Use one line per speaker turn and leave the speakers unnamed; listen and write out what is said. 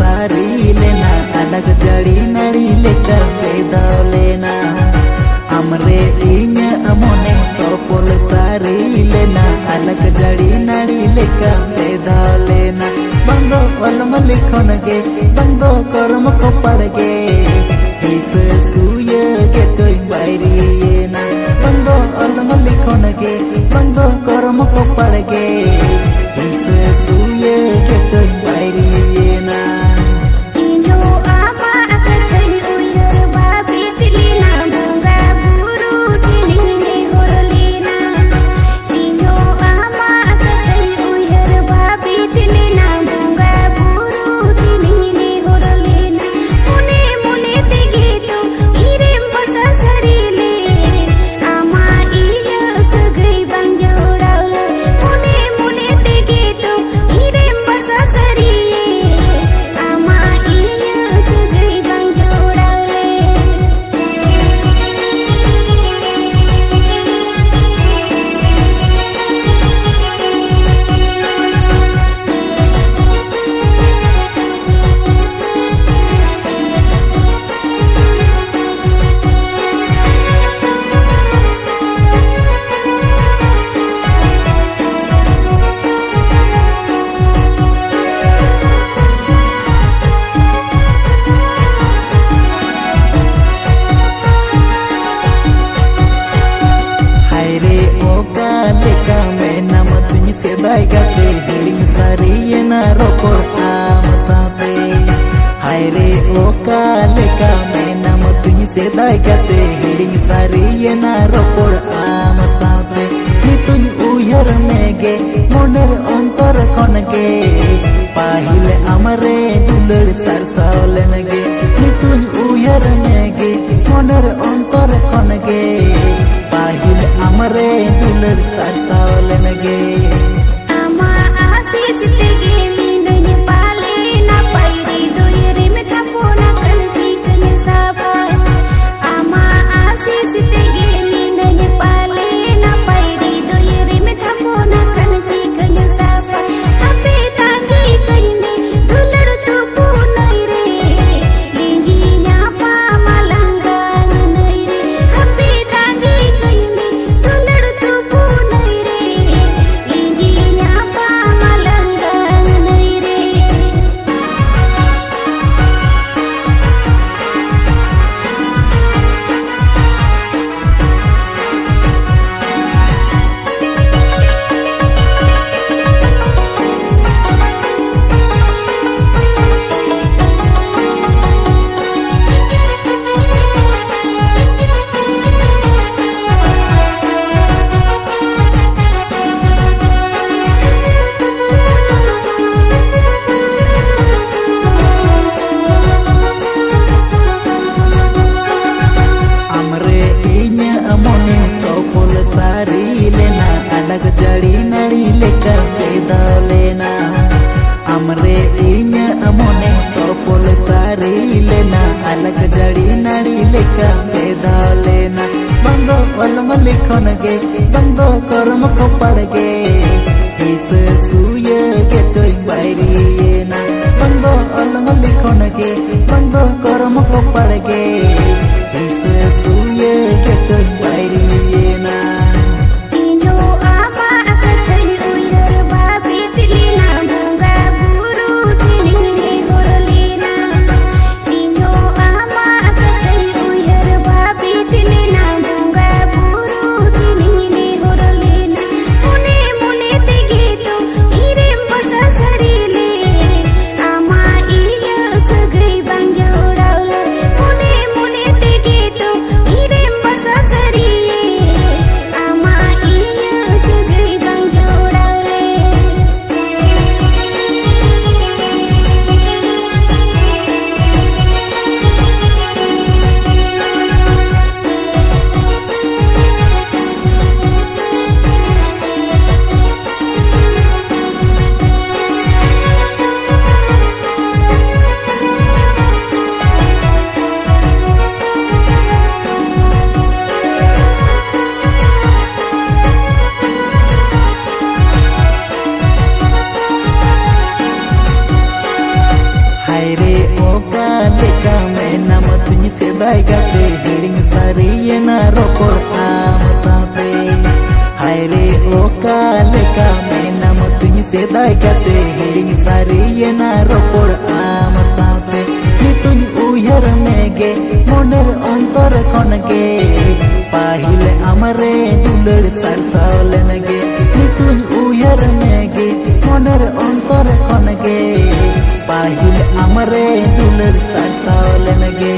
सारी लेना अलग जड़ी नड़ी लेकर बेदाव लेना हमरे इन्य अमोने तोपोल सारी लेना अलग जड़ी नड़ी लेकर बेदाव लेना बंदो अलम लिखन गे बंदो कर्म को पड़ गे इस सूय के चोई बायरी ना बंदो अलम लिखन गे बंदो कर्म को पड़ गे इस सूय के चोई बायरी ना गते हिड़िंग सारी ना रोकोड़ आम साथे हाय रे ओका लेका मैं नम तुझ से दाय गते हिड़िंग सारी ना रोकोड़ आम साथे नी तुझ उयर में गे मोनेर अंतर खन गे पाहिले अमरे दुलड़ सरसावलन गे नी तुझ उयर में गे मोनेर अंतर खन गे पाहिले अमरे दुलड़ सरसावलन गे अलग जड़ी नड़ी लेकर बेदाव लेना हमरे इन्य अमोने तोपोल सारी लेना अलग जड़ी नड़ी लेकर बेदाव लेना बंदो अलम लिखन गे बंदो कर्म को पड़ गे इस सूय के चोई बायरी ना बंदो अलम लिखन गे बंदो कर्म को पड़ गे इस सूय के चोई बायरी ना oka leka mena matuny sedai gate hiring sariyena ropor ama saate haire oka leka mena matuny sedai gate hiring sariyena ropor ama saate nituny uyhar mege moner ontor khonge pahile amare dular sarsalenege nituny uyhar mege moner ontor khonge pahile amare dular sarsalenege